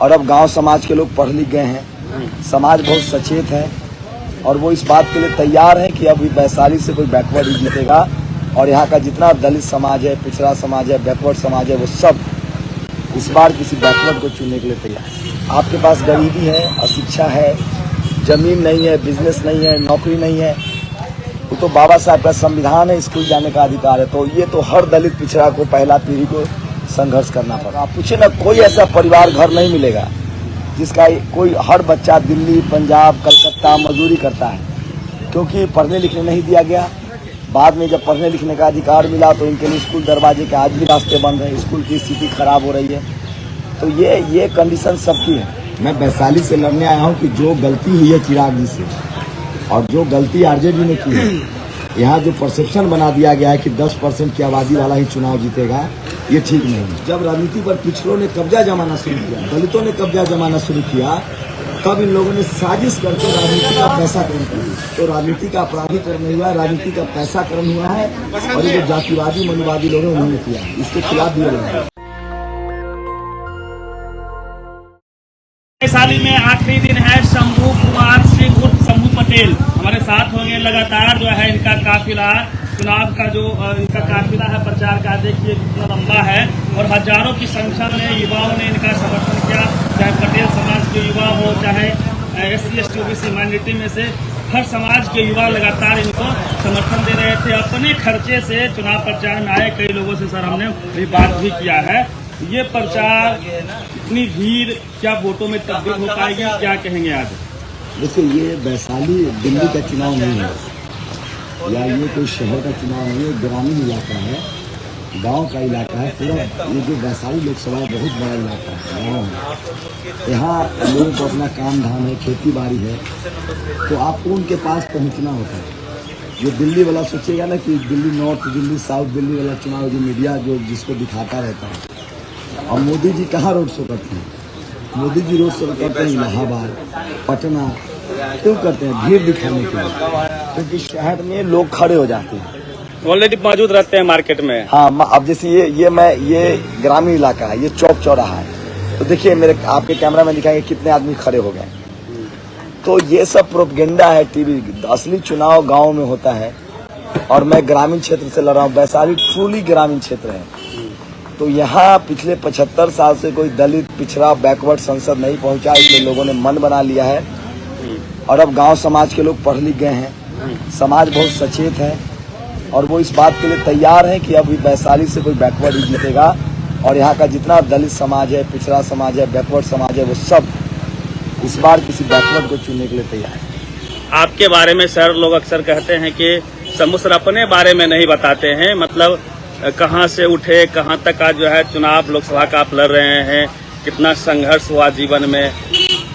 और अब गांव समाज के लोग पढ़ लिख गए हैं, समाज बहुत सचेत है और वो इस बात के लिए तैयार है कि अब वैशाली से कोई बैकवर्ड ही जीतेगा और यहाँ का जितना दलित समाज है, पिछड़ा समाज है, बैकवर्ड समाज है, वो सब इस बार किसी बैकवर्ड को चुनने के लिए तैयार है। आपके पास गरीबी है, अशिक्षा है, जमीन नहीं है, बिजनेस नहीं है, नौकरी नहीं है, वो तो बाबा साहब का संविधान है, स्कूल जाने का अधिकार है। तो ये तो हर दलित पिछड़ा को, पहला पीढ़ी को संघर्ष करना पड़ा। आप पूछे ना, कोई ऐसा परिवार घर नहीं मिलेगा जिसका कोई हर बच्चा दिल्ली, पंजाब, कलकत्ता मजदूरी करता है, क्योंकि पढ़ने लिखने नहीं दिया गया। बाद में जब पढ़ने लिखने का अधिकार मिला तो इनके लिए स्कूल दरवाजे के आज भी रास्ते बंद हैं, स्कूल की स्थिति खराब हो रही है। तो ये कंडीशन सबकी है। मैं वैशाली से लड़ने आया हूँ कि जो गलती हुई है चिराग जी से और जो गलती आरजेडी ने की है, यहाँ जो परसेप्शन बना दिया गया है कि 10% की आबादी वाला ही चुनाव जीतेगा, ये ठीक नहीं है। जब राजनीति पर पिछड़ों ने कब्जा जमाना शुरू किया, दलितों ने कब्जा जमाना शुरू किया, तब इन लोगों ने साजिश करके राजनीति का पैसाकरण किया। तो राजनीति का अपराधीकरण नहीं हुआ, राजनीति का पैसाकरण हुआ है और ये जो जातिवादी मनुवादी लोग हैं उन्होंने किया, इसके खिलाफ भी लड़ा। वैशाली में आखिरी दिन है। शंभू कुमार सिंह उर्फ शंभू पटेल हमारे साथ होंगे। लगातार जो है इनका काफिला, चुनाव का जो इनका काफिला है प्रचार का, देखिए कितना लंबा है और हजारों की संख्या में युवाओं ने इनका समर्थन किया। चाहे पटेल समाज के युवा हो, चाहे SC ST OBC माइनॉरिटी में से हर समाज के युवा लगातार इनको समर्थन दे रहे थे। अपने खर्चे से चुनाव प्रचार में आए कई लोगों से सर हमने बात भी किया है। ये प्रचार, इतनी भीड़, क्या वोटों में तब्दील हो पाएगी, क्या कहेंगे आज? देखिए, ये वैशाली दिल्ली का चुनाव नहीं है या ये कोई शहर का चुनाव नहीं है, ग्रामीण इलाका है, गांव का इलाका है। पूरा ये जो वैशाली लोकसभा बहुत बड़ा इलाका है, गाँव है। यहाँ लोगों को अपना काम धाम है, खेती बाड़ी है, तो आपको उनके पास पहुँचना होता है। जो दिल्ली वाला सोचेगा ना कि दिल्ली नॉर्थ, दिल्ली साउथ, दिल्ली वाला चुनाव जो मीडिया जो जिसको दिखाता रहता है। और मोदी जी कहाँ रोड शो करते हैं? मोदी जी रोड शो करते हैं इलाहाबाद, पटना। क्यों करते हैं? भीड़ दिखाने के लिए, क्योंकि शहर में लोग खड़े हो जाते हैं, ऑलरेडी मौजूद रहते हैं मार्केट में। हाँ, अब जैसे ये ग्रामीण इलाका है, ये चौक चौराहा है, तो देखिए मेरे आपके कैमरा में दिखाएंगे कितने आदमी खड़े हो गए। तो ये सब प्रोपगेंडा है टीवी। असली चुनाव गाँव में होता है और मैं ग्रामीण क्षेत्र से लड़ रहा हूँ। वैशाली ट्रूली ग्रामीण क्षेत्र है। तो यहाँ पिछले 75 साल से कोई दलित, पिछड़ा, बैकवर्ड संसद नहीं पहुंचा, इसलिए लोगों ने मन बना लिया है और अब गांव समाज के लोग पढ़ लिख गए हैं, समाज बहुत सचेत है और वो इस बात के लिए तैयार है कि अब वैशाली से कोई बैकवर्ड ही जीतेगा और यहाँ का जितना दलित समाज है, पिछड़ा समाज है, बैकवर्ड समाज है, वो सब इस बार किसी बैकवर्ड को चुनने के लिए तैयार है। आपके बारे में सर लोग अक्सर कहते हैं कि शंभू सर अपने बारे में नहीं बताते हैं, मतलब कहाँ से उठे, कहाँ तक आज जो है चुनाव लोकसभा का आप लड़ रहे हैं, कितना संघर्ष हुआ जीवन में,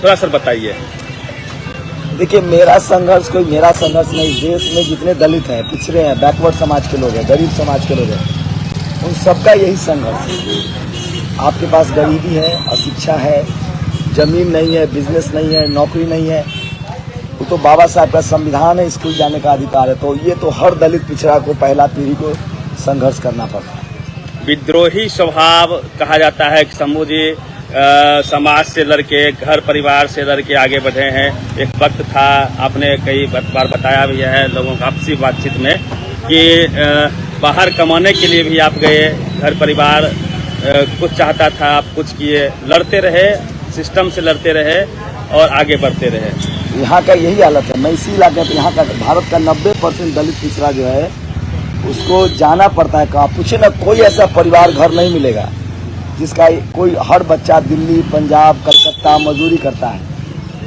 थोड़ा सर बताइए। देखिए, मेरा संघर्ष नहीं। देश में जितने दलित हैं, पिछड़े हैं, बैकवर्ड समाज के लोग हैं, गरीब समाज के लोग हैं, उन सबका यही संघर्ष है। आपके पास गरीबी है, अशिक्षा है, जमीन नहीं है, बिजनेस नहीं है, नौकरी नहीं है, वो तो बाबा साहब का संविधान है, स्कूल जाने का अधिकार है। तो ये तो हर दलित पिछड़ा को, पहला पीढ़ी को संघर्ष करना पड़ता है। विद्रोही स्वभाव कहा जाता है कि शंभू जी समाज से लड़के, घर परिवार से लड़के आगे बढ़े हैं। एक वक्त था, आपने कई बार बताया भी है लोगों का आपसी बातचीत में, कि बाहर कमाने के लिए भी आप गए, घर परिवार कुछ चाहता था, आप कुछ किए, लड़ते रहे, सिस्टम से लड़ते रहे और आगे बढ़ते रहे। यहाँ का यही हालत है। मैं इसी इलाके में, यहाँ का भारत का 90% दलित पिछड़ा जो है उसको जाना पड़ता है। आप पूछे ना, कोई ऐसा परिवार घर नहीं मिलेगा जिसका कोई हर बच्चा दिल्ली, पंजाब, कलकत्ता मजदूरी करता है,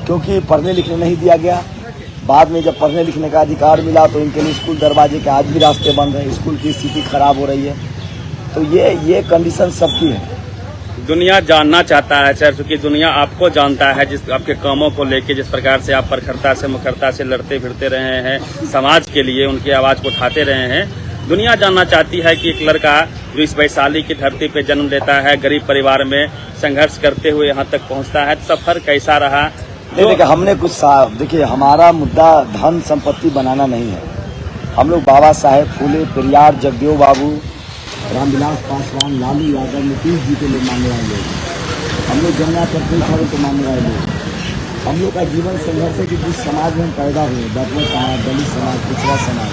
क्योंकि पढ़ने लिखने नहीं दिया गया। बाद में जब पढ़ने लिखने का अधिकार मिला तो इनके लिए स्कूल दरवाजे के आज भी रास्ते बंद हैं, स्कूल की स्थिति खराब हो रही है। तो ये कंडीशन सबकी है। दुनिया जानना चाहता है सर, क्योंकि दुनिया आपको जानता है, जिस आपके कामों को लेके, जिस प्रकार से आप प्रखरता से, मुखरता से लड़ते फिरते रहे हैं, समाज के लिए उनकी आवाज़ को उठाते रहे हैं। दुनिया जानना चाहती है कि एक लड़का जो इस वैशाली की धरती पे जन्म लेता है, गरीब परिवार में संघर्ष करते हुए यहाँ तक पहुँचता है, सफर कैसा रहा? देखिए, हमने कुछ देखिए, हमारा मुद्दा धन संपत्ति बनाना नहीं है। हम लोग बाबा साहेब फूले, पेरियार, जगदेव बाबू, रामविलास पासवान, लालू यादव, नीतीश जी के लिए मांगने वाले लोग। हम हम लोग जंगा करते ही खबरों को मानने वाले लोग। हम लोग का जीवन संघर्ष है कि जिस समाज में हम पैदा हुए, बैकवर्ड समाज, दलित समाज, पिछड़ा समाज,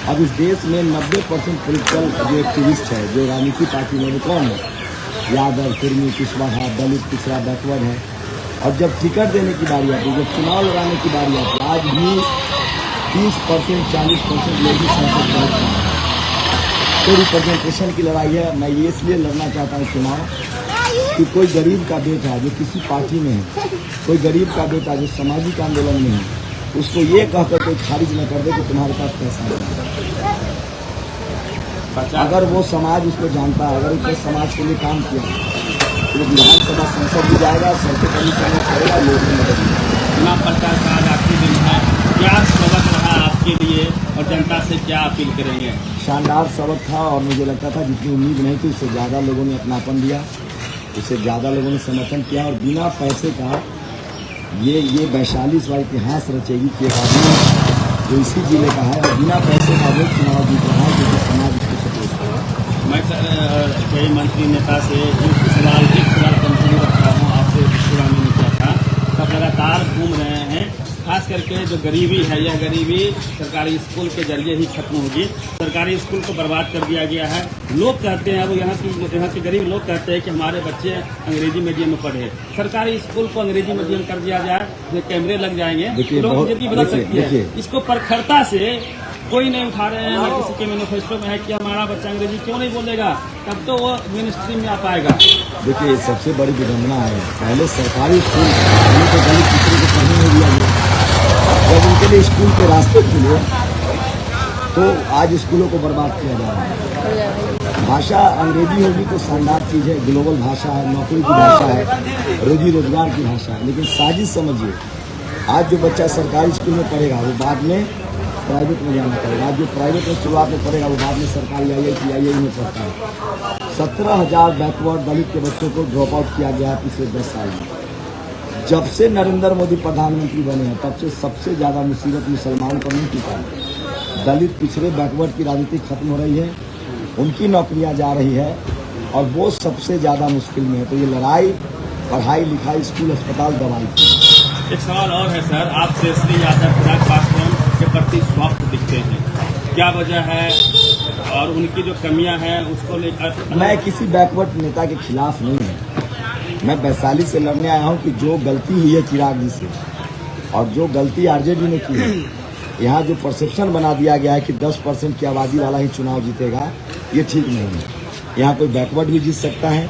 अब इस देश में 90% पोलिटिकल जो एक्टिविस्ट है, जो राजनीति पार्टी में, वो कौन है? यादव, कुर्मी, कुशवाहा, दलित, पिछड़ा, बैकवर्ड है। और जब टिकट देने की बारी आती है, जब चुनाव लड़ाने की बारी आती है, आज भी 30%, 40% लोग तो रिप्रेजेंटेशन की लड़ाई है। मैं ये इसलिए लड़ना चाहता हूँ चुनाव कि कोई गरीब का बेटा जो किसी पार्टी में है, कोई गरीब का बेटा जो सामाजिक आंदोलन में है, उसको ये कहकर कोई खारिज न कर दे कि तुम्हारे पास पैसा नहीं। अगर वो समाज उसको जानता है, अगर उसने समाज के लिए काम किया, तो विधानसभा संसद भी जाएगा, सरकार कमीशन में करेगा, लोगों की मदद करेगा। चुनाव प्रचार का आज आखिरी दिन है, क्या सबक रहा आपके लिए और जनता से क्या अपील करेंगे? शानदार सबक था और मुझे लगता था जितनी उम्मीद नहीं थी उससे ज़्यादा लोगों ने अपनापन दिया, उससे ज़्यादा लोगों ने समर्थन किया। और बिना पैसे का ये वैशाली का इतिहास रचेगी कि एक आदमी जो इसी जिले का है और बिना पैसे का वो चुनाव जीत रहा है, क्योंकि समाज उसको सपोर्ट कर रहा है। मैं कई मंत्री नेता से एक सवाल कंटिन्यू रखा हूँ आपसे, पुरानी मुद्दा था, सब लगातार घूम रहे हैं। खास करके जो गरीबी है, यह गरीबी सरकारी स्कूल के जरिए ही खत्म होगी। सरकारी स्कूल को बर्बाद कर दिया गया है। लोग कहते हैं, वो यहाँ के गरीब लोग कहते हैं कि हमारे बच्चे अंग्रेजी मीडियम में पढ़े। सरकारी स्कूल को अंग्रेजी मीडियम कर दिया जाए, कैमरे लग जाएंगे, लोग जिंदगी बदल सकती है। इसको प्रखरता से कोई नहीं उठा रहे हैं, ना किसी के मैनिफेस्टो में है कि हमारा बच्चा अंग्रेजी क्यों नहीं बोलेगा, तब तो वो मिनिस्ट्री में आ पाएगा। देखिए, सबसे बड़ी विडम्बना है, पहले सरकारी स्कूल को दलित पिछड़े को पढ़ने नहीं दिया गया, जब उनके लिए स्कूल के रास्ते खुले तो आज स्कूलों को बर्बाद किया जा रहा है। भाषा अंग्रेजी होगी तो शानदार चीज़ है, ग्लोबल भाषा है, नौकरी की भाषा है, रोजी रोजगार की भाषा है, लेकिन साजिश समझिए, आज जो बच्चा सरकारी स्कूल में पढ़ेगा वो बाद में प्राइवेट में जाना पड़ेगा। आज जो प्राइवेट में शुरुआत में पढ़ेगा वो बाद में सरकारी IIT में पढ़ता है। 17,000 बैकवर्ड दलित के बच्चों को ड्रॉप आउट किया गया पिछले 10 साल में। जब से नरेंद्र मोदी प्रधानमंत्री बने हैं तब से सबसे ज़्यादा मुसीबत मुसलमान पर नहीं टिका है। दलित पिछड़े बैकवर्ड की राजनीति खत्म हो रही है, उनकी नौकरियां जा रही है और वो सबसे ज़्यादा मुश्किल में है। तो ये लड़ाई पढ़ाई लिखाई, स्कूल, अस्पताल, दवाई की। एक सवाल और है सर, आप श्री यादव चिराग पासवान के प्रति स्वार्थ दिखते हैं, क्या वजह है और उनकी जो कमियां हैं उसको लेकर? मैं किसी बैकवर्ड नेता के खिलाफ नहीं हूँ। मैं वैशाली से लड़ने आया हूँ कि जो गलती हुई है चिराग जी से और जो गलती RJD ने की है, यहाँ जो परसेप्शन बना दिया गया है कि 10% की आबादी वाला ही चुनाव जीतेगा, ये ठीक नहीं है। यहाँ कोई बैकवर्ड भी जीत सकता है,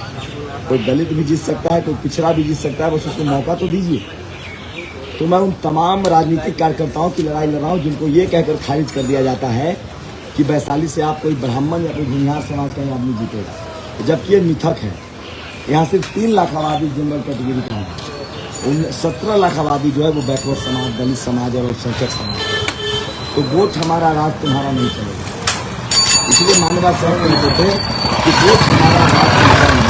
कोई दलित भी जीत सकता है, कोई पिछड़ा भी जीत सकता है, बस उसको मौका तो दीजिए। तो मैं उन तमाम राजनीतिक कार्यकर्ताओं की लड़ाई लड़ रहा हूँ जिनको ये कहकर खारिज कर दिया जाता है कि वैशाली से आप कोई ब्राह्मण या कोई भूमिहार समाज का आदमी जीतेगा, जबकि ये मिथक है। यहाँ सिर्फ 3 लाख आबादी जनरल कैटेगरी का है, 17 लाख आबादी जो है वो बैकवर्ड समाज, दलित समाज और अल्पसंख्यक समाज। तो वोट हमारा, राज तुम्हारा नहीं चलेगा। इसलिए मानवा सर को कहते कि वोट हमारा, राज तुम्हारा नहीं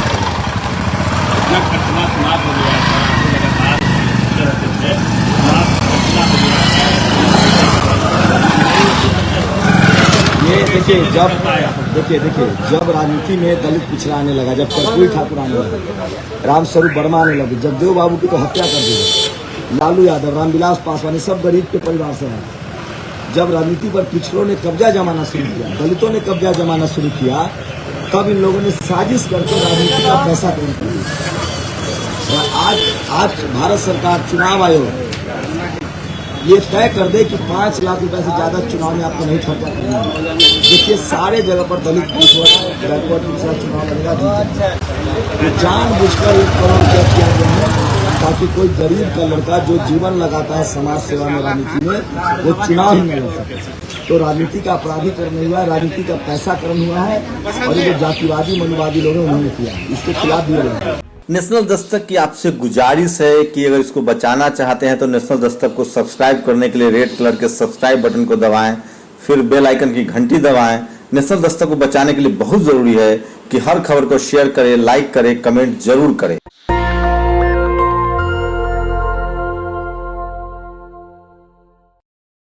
देखिए जब राजनीति में दलित पिछड़ा आने लगा, जब कर्पूरी ठाकुर आने लगा, रामस्वरूप वर्मा आने लगे, जगदेव बाबू की तो हत्या कर दी गई, लालू यादव, रामविलास पासवान, सब गरीब के परिवार से हैं। जब राजनीति पर पिछड़ों ने कब्जा जमाना शुरू किया, दलितों ने कब्जा जमाना शुरू किया, तब इन लोगों ने साजिश करके राजनीति का पैसा कम कर दिया। आज भारत सरकार, चुनाव आयोग ये तय कर दे कि 5 लाख रुपए से ज़्यादा चुनाव में आपको नहीं खर्चा करना है। देखिए, सारे जगह पर दलित बैकवर्ड पिछड़ा चुनाव लड़ेगा, तो जानबूझकर 1 करोड़ रुपया किया गया है ताकि कोई गरीब का लड़का जो जीवन लगाता है समाज सेवा में, राजनीति में, वो चुनाव ही नहीं लड़ सके। तो राजनीति का अपराधीकरण नहीं हुआ, राजनीति का पैसाकरण हुआ है और ये जो जातिवादी मनुवादी लोग हैं उन्होंने किया, इसके खिलाफ भी लड़ा। नेशनल दस्तक की आपसे गुजारिश है कि अगर इसको बचाना चाहते हैं तो नेशनल दस्तक को सब्सक्राइब करने के लिए रेड कलर के सब्सक्राइब बटन को दबाएं, फिर बेल आइकन की घंटी दबाएं। नेशनल दस्तक को बचाने के लिए बहुत जरूरी है कि हर खबर को शेयर करें, लाइक करें, कमेंट जरूर करें।